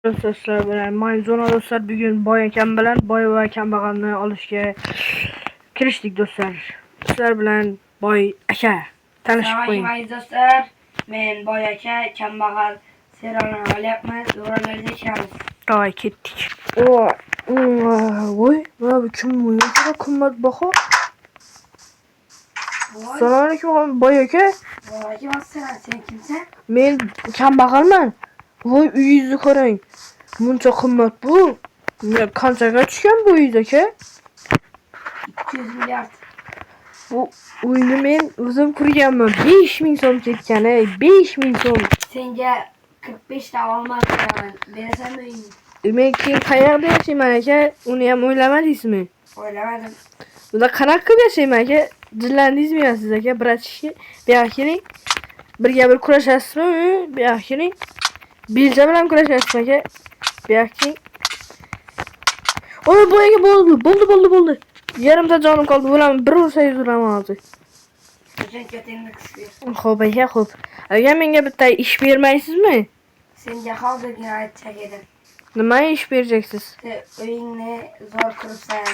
Do'stlar bilan Mayzona do'stlar bugun boy akam bilan boy va kambag'alni olishga kirishdik do'stlar. Sizlar bilan boy aka tanishib qo'ying. Assalomu do'stlar. Men boy aka kambag'al serialni olyapmiz. O'ralarda ishamiz. Davay ketdik. Voy, mana bu kim bu? Juda qimmatbaho. Assalomu alaykum boy aka. Voy aka, sen kimsan? Men kambag'alman. Voy uyingizni qarang. Buncha qimmat bu. Qanchaga tushgan bu uyingiz aka? 200 milliard. Bu uyni men o'zim qurganman. 5000 so'm ketgan, 5000 so'm. Senga 45 ta olma beraman. Berasanmi uyingni? Men keyin qayerda yashayman aka? Uni ham o'ylamadingizmi? O'ylamadim. Bunda qanaqa qilib yashayman aka? Dillandingizmi siz aka? Bratishki, bu yoqqa keling. Birga bir kurashasizmi? Bu yoqqa keling. Bilja bilan kurashasizmi aka? Bu yoqqa keling. Oy boyaga bo'ldi. Yarimta jonim qoldi. Bo'laman, bir ursangiz uraman hozir. Xo'p aka, xo'p. Agar menga bitta ish bermaysizmi? Senga hozirgina aytsak edim. Nima ish beracaksiniz? Uyingni zo'r quribsan.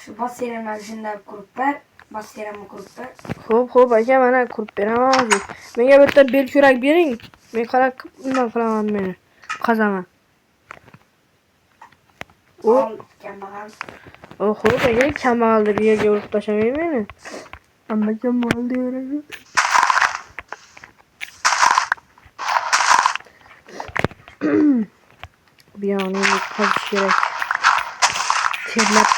Shu basseynni shunday qurib ber. Basseynni qurib ber. Xo'p aka, mana qurib beraman hozir. Menga bitta belkurak bering. Men qanaqa undan qilaman meni? Qazaman. Ol, kambag'al. Xo'p aka, kambag'alni bir yerga urib tashlamayman meni. Amma kambag'al deyveradi. Bir yog'ini qazish kerak. Terlab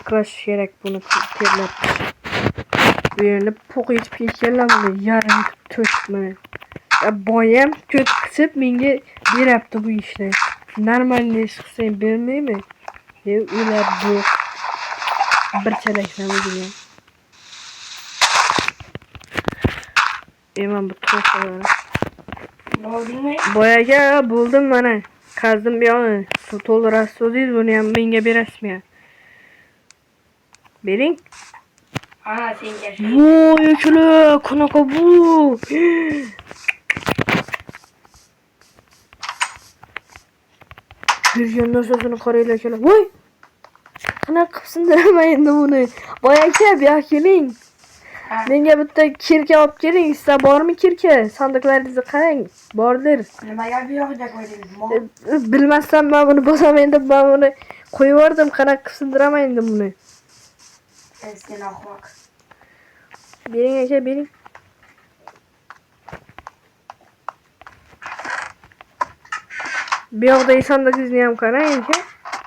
qirash kerak buni terlab. Bu yerni po'q etib ketganlar buni yarim to'shibman. Boyam ko't qisib menga beryapti bu ishni. Normalniy ish qilsang bermaymi? Ular bu bir chalakdan o'zim. Men bu to'xtadim. Bo'ldingmi? Boyaga bo'ldim mana. Qazdim bu yo'qni. To'ldirasiz o'zingiz buni ham menga berasizmi? Bering. Ana senga shu. Voy ukalar, qanaqa bu? Yurgan narsasini qaranglar akalar. Voy! Qanaqa qilib sindiraman endi buni? Boy aka, bu yoqqa keling. Menga bitta kirka olib keling. Sizda bormi kirka? Sandiqlaringizni qarang. Bordir. Nimaga bu yoqda qo'ydingiz? Bilmasam men buni bosaman endi, men buni qo'yib yubordim. Qanaqa qilib sindiraman endi buni? Sen ahmoq. Bering aka, bering. Bu yoqda sandiqingizni ham qarang aka.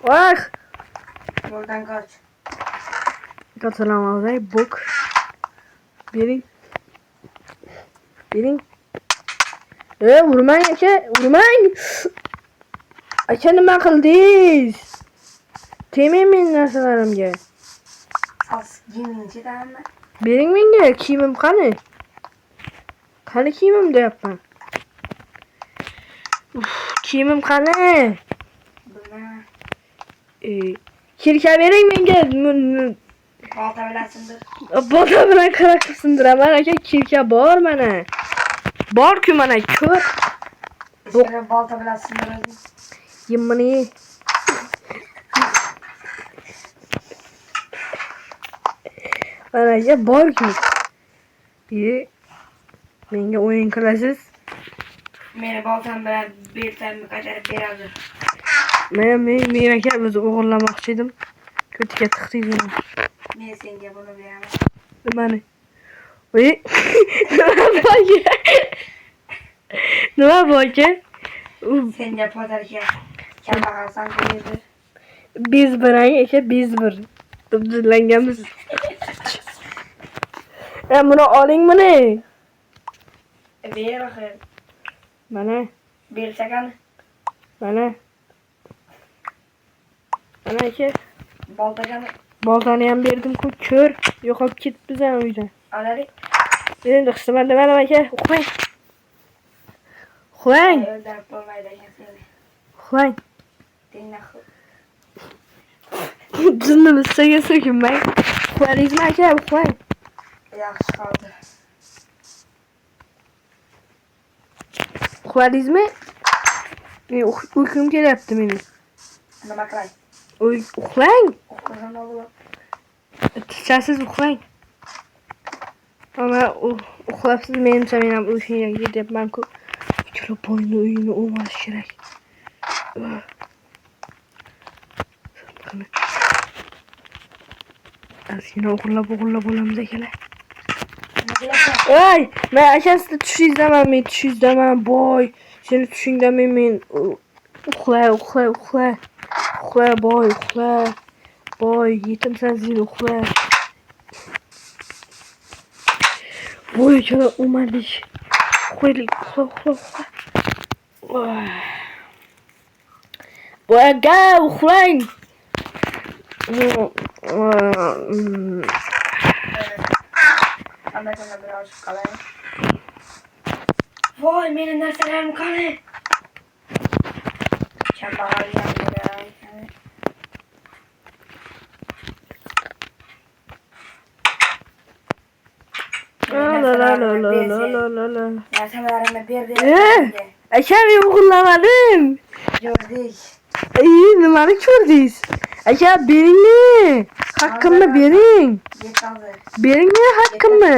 Voy! Yo'ldan qoch. Qatlamay bok. Bering. Urmang aka, urmang. Aka nima qildingiz? Teming men narsalarimga. Sas kiyimingni chetamanmi? Bering menga, kiyimim qani? Qani kiyimim deyapman. Kiyimim qani? Bilmayman. Kirka bering menga. Balta bilan sindir. Balta bilan qanaqa qilib sindiraman aka? Kirka bor mana. Bor-ku mana, ko'r. Ishqilib balta bilan sindiradi. Yimini. Mana aka bor-ku. Menga o'yin qilasiz. Meni baltam bilan beltamni qaytarib beradi. Men aka o'zi o'g'irlamoqchi edim. Ko'tiga tiqdingiz uni. Men senga buni beraman. Nimani? Voy. Nima bu aka? Senga podarka kambag'alsan berdi. Biz birang aka, biz bir. Dubdillanganmiz. Buni oling buni. Ber axir. Mana. Belchakani. Mana aka. Boltani ham berdim-ku, ko'r. Yo'qolib ketibmiz ham uydan. oladi. Endi qisman demadim aka, uxlang. O'ldirib bo'lmaydi ekan seni. Uxlang. Dinnaxu. Jinnimiz so'kinmang. Uxlaringizmi aka, uxlang. Yaxshi qoldi. Uxladingizmi? Uyqum kelyapti meni. Nima qilay? Uxlang. Uxlasam bo'ladi. Tichasiz uxlang. Ama uxlabsiz menimcha men ham o'shaga ketyapman-ku. Ikkala boyni uyini o'mash kerak. Azgina uxlab olamiz akalar. Voy, men akasida tushingizdaman, men tushingizdaman, boy. Seni tushingdaman men uxla. Uxla boy, uxla. Boy, yetimsan sen uxla. Boy, chala o'madik. Uxlaylik, uxla. Boy, aga, uxlang. Qanday biroz qalay. Voy, meni narsalarim qani? Kambag'al yangilar. La. Narsalarimni berdi. Aka, men uxlamadim. Gördük. Nimani ko'rdingiz? Aka, beringni. Haqqimni bering. Bering meni haqqimni.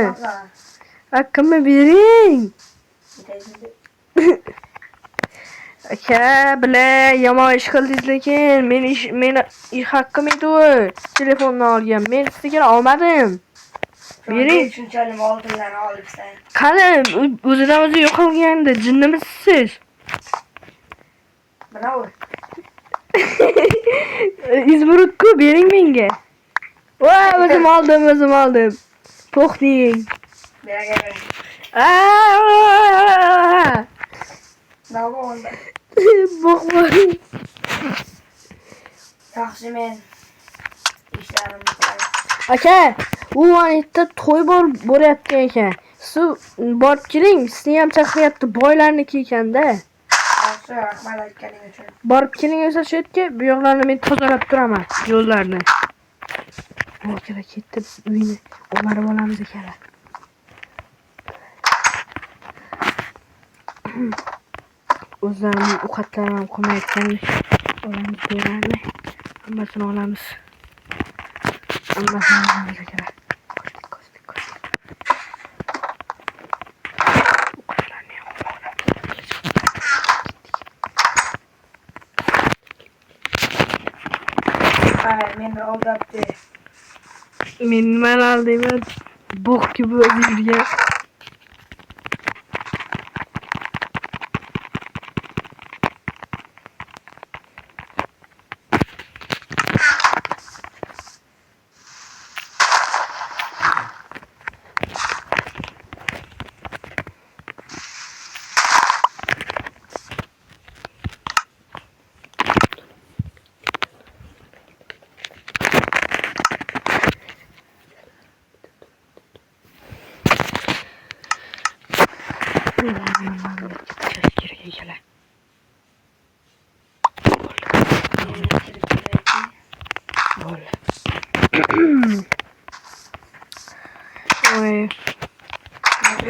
Haqqimni bering. Aka, bila yomon ish qildingiz lekin meni haqqim edi u. Telefonni olgan. Men sizga olmadim. Bering. Shunchalik oldinlarni olibsan. Qani, o'zidan o'zi yo'qolganda jinnimisiz? Mana u. İzmirutku bering menga. Voy, o'zim oldim. To'xting. Beraver. Nima bo'ldi? Bo'qmang. Yaxshi men ishlarimni qilay. Aka, u yerda to'y bo'lyapti ekan. Siz borib keling, sizni ham chaqiryapti, boylarniki ekanda. Yaxshi, rahmat aytganing uchun. Borib keling o'sha yerga, bu yoqlarni men tozalab turaman, yo'llarni. Bo'kara ketdi, uyni o'marib olamiz akalar. O'zlarimning ovqatlarim ham qolmayotgan. Olamiz berarni. Hammasini olamiz. Hammasini olamiz akalar. Ko'rdik. Ovqatlarni ham olamiz. Ay, meni aldabdi. Men nimani aldayman? Bo'q gibi yurgan.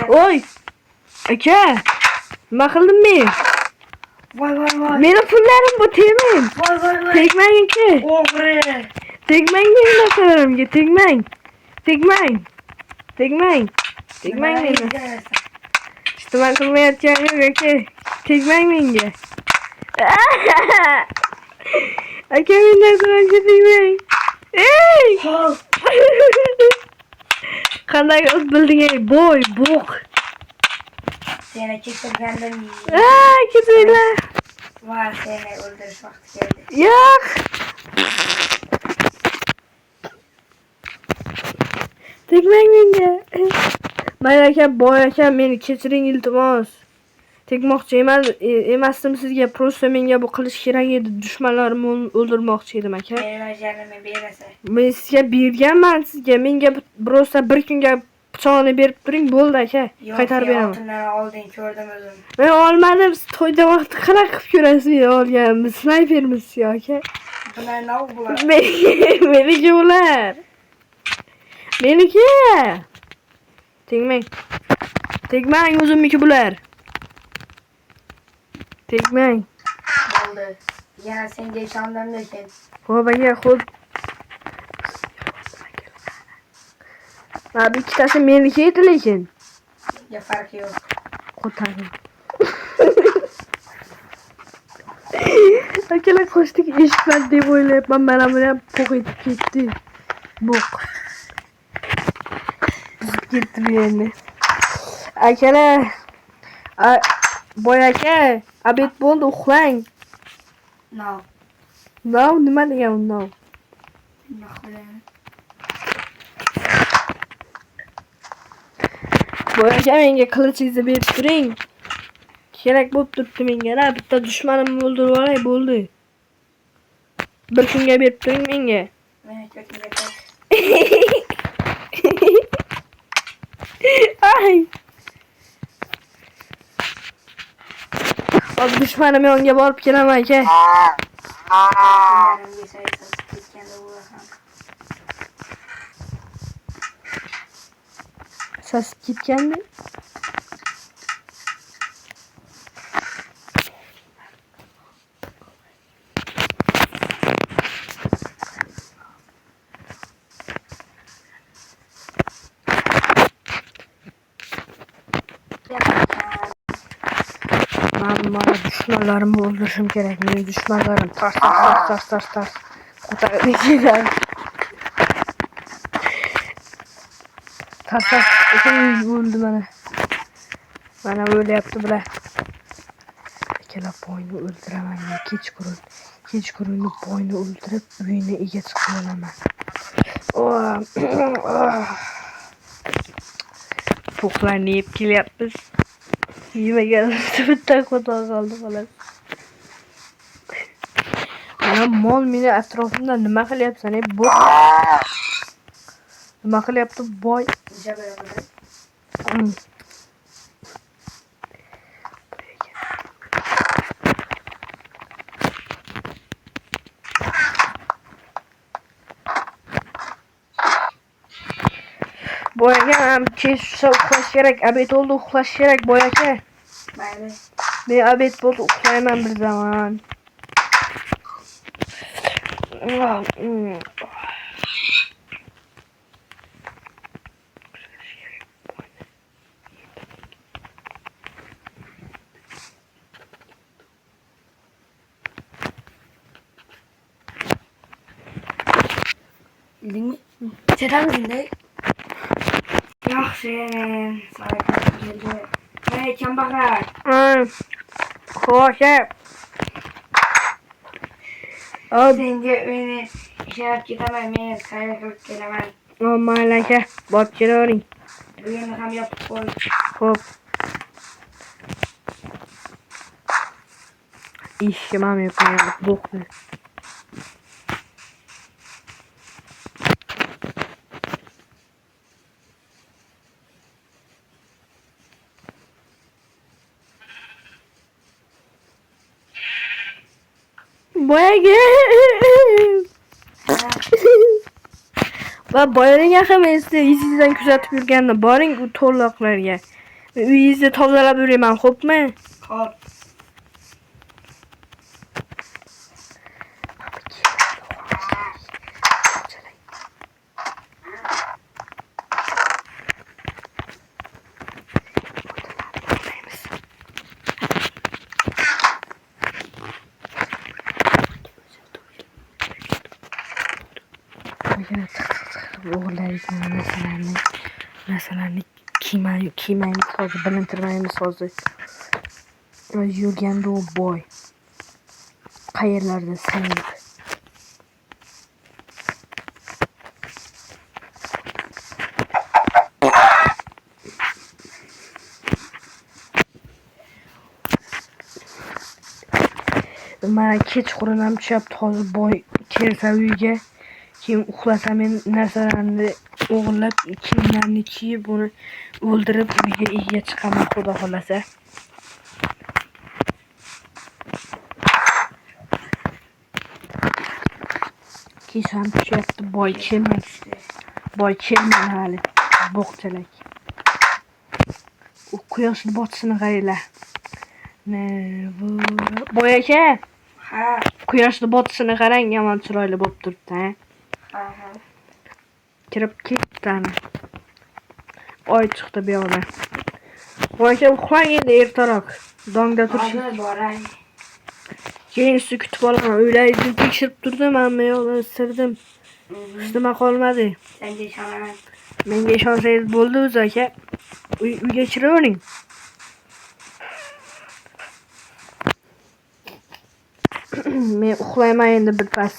Oy! Aka! Nima qildim men? Voy. Meni pullarim bu tegmang. Voy. Tegmang aka. O'g'ri. Tegmang meni narsalarimga, tegmang. Tegmang meni. İştimal qilmayotgan yo'q aka. Tegmang menga. Aka, men narsalarimga tegmang. Ey! Qanday o'z bilding ey boy, bo'q. Seni ketirgandim. Ketinglar. Va seni o'ldirish vaqti keldi. Yo'q. Tegmang menga. Mayli aka, boy aka, meni kechiring iltimos. Tegmoqchi emasdim sizga, prosta menga bu qilish kerak edi. Dushmanlarimni o'ldirmoqchi edim aka. Meni berasan. Men sizga berganman sizga. Menga prosta bir kunga pichoqni berib turing, bo'ldi aka. Qaytarib beraman. Oltinlarni olding, ko'rdim o'zim. Men olmadim, siz to'yda vaqt qanaqa qilib ko'rasiz meni olganimni? Snaypermisiz aka? Bular nima bular? Meniki ular. Meniki. Tegmang o'zimniki bular. Tegmang. Oldu. Yana sen geçandan lekin. Xo'p aka, xo'p. Mana bu ikkitasi meniki edi lekin. Ya farkı yok. Ko'taring. Akalar qo'shdik eshitmadi deb o'ylayapman. Mana buni ham poq etib ketdi. Bo'q. Buzib ketdi bu yerni. Akalar. Boy aka, obed bo'ldi, uxlang. No. No, nima degan no? Boy aka, menga qilichingizni berib turing. Kerak bo'lib turibdi menga. Bitta dushmanimni o'ldirib olay, bo'ldi. Bir kunga berib turing menga. Men kötü Ay. Hop dushmanim yonga borib kelaman aka. Yarımga sayısız ketkende uğraşan. Sasib ketgandi. Mana dushmanlarimni o'ldirishim kerak. Mening dushmanlarim tars. Ko'tarib keladi. Tars o'ldi mana. Mana o'lyapti bular. Akalar boyni o'ldiraman. Kechqurun boyni o'ldirib, uyini ega chiqib olaman. To'qlarni yeb kelyapmiz. Yemaganimizda bitta qo'ton qoldi xolos. Mana mol meni atrofimda nima qilyapsan, bu? Nima qilyapti boy? Boy aka, kech uxlash kerak. Obed oldu, uxlash kerak boy aka. Mayli. Men obed bo'ldi, uxlayman bir zaman. Bildin mi? Sedan bildin. Yaxşı, saygı geldi. Hey, kambag'al. Xo'sh. Senga meni ishlab ketaman, men sayr qilib kelaman. Mayli aka, borib kelavering. Bu yerni ham yopib qo'y. Xo'p. Ishim ham yo'q, bo'qdi. Boyaga. Va boyaning ahamiyatini izingizdan kuzatib yurganda boring u to'rloqlarga. Uyingizni tozalab yuraman, xo'pmi? Xo'p. O'g'irlaydigan narsalarni kiymaymiz hozir, bilintirmaymiz hozir. Yurganda u boy. Qayerlarda sinib. Mana kechqurun ham tushyapti, hozir boy kelsa uyga. Keyin uxlasa men narsalarni o'g'irlab, kiyimlarni kiyib, uni o'ldirib uyga ega chiqaman, xudo xolasa. Kech ham tushyapti, boy kelmadi hali. Bo'qchalak. U quyoshni botishini qaranglar. Ne bu Boy aka, Ha. quyoshni botishini qarang, yomon chiroyli bo'lib turibdi, ha. Ha. Kirib ketdi ana. Oy chiqdi bu yoqda. Boy aka, uxlang endi ertaroq. Dongda turishing. Hozir boray. Keyin sizni kutib olaman. Uylaringizni tekshirib turdim, hamma yoqni isirdim. Hech nima qolmadi. Senga ishonaman. Menga ishonsangiz bo'ldi o'zi aka. Uyga kiravering. Men uxlayman endi birpas.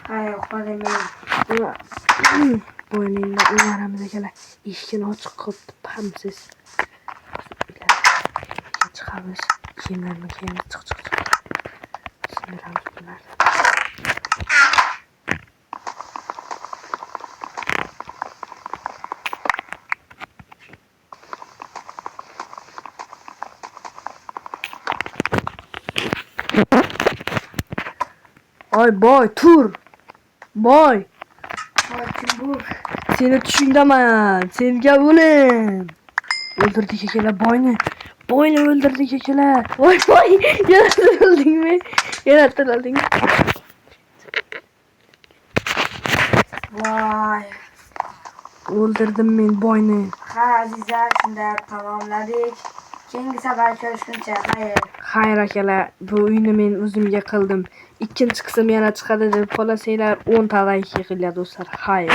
Hay uxladim. Bo'yningda o'ynaramiz akalar. Eshikni ochiq qilib hamsiz. Chiqamiz. Kiyimlarni kiyamiz. Chiq. Sindiramiz bularni. Oy boy, tur. Boy. Kim bu? Seni tushundaman. Senga o'lim. O'ldirdik akalar boyni. Boyni o'ldirdik akalar. Voy, yana tirildingmi? Yana tirilding. Voy. O'ldirdim men boyni. Ha azizlar, shunda tamomladik. Keyingi safar ko'rishguncha xayr. Xayr akalar, bu uyni men o'zimga qildim. Ikkinchi qism yana chiqadi deb qolasanglar 10 ta like yig'iladi do'stlar. Xayr.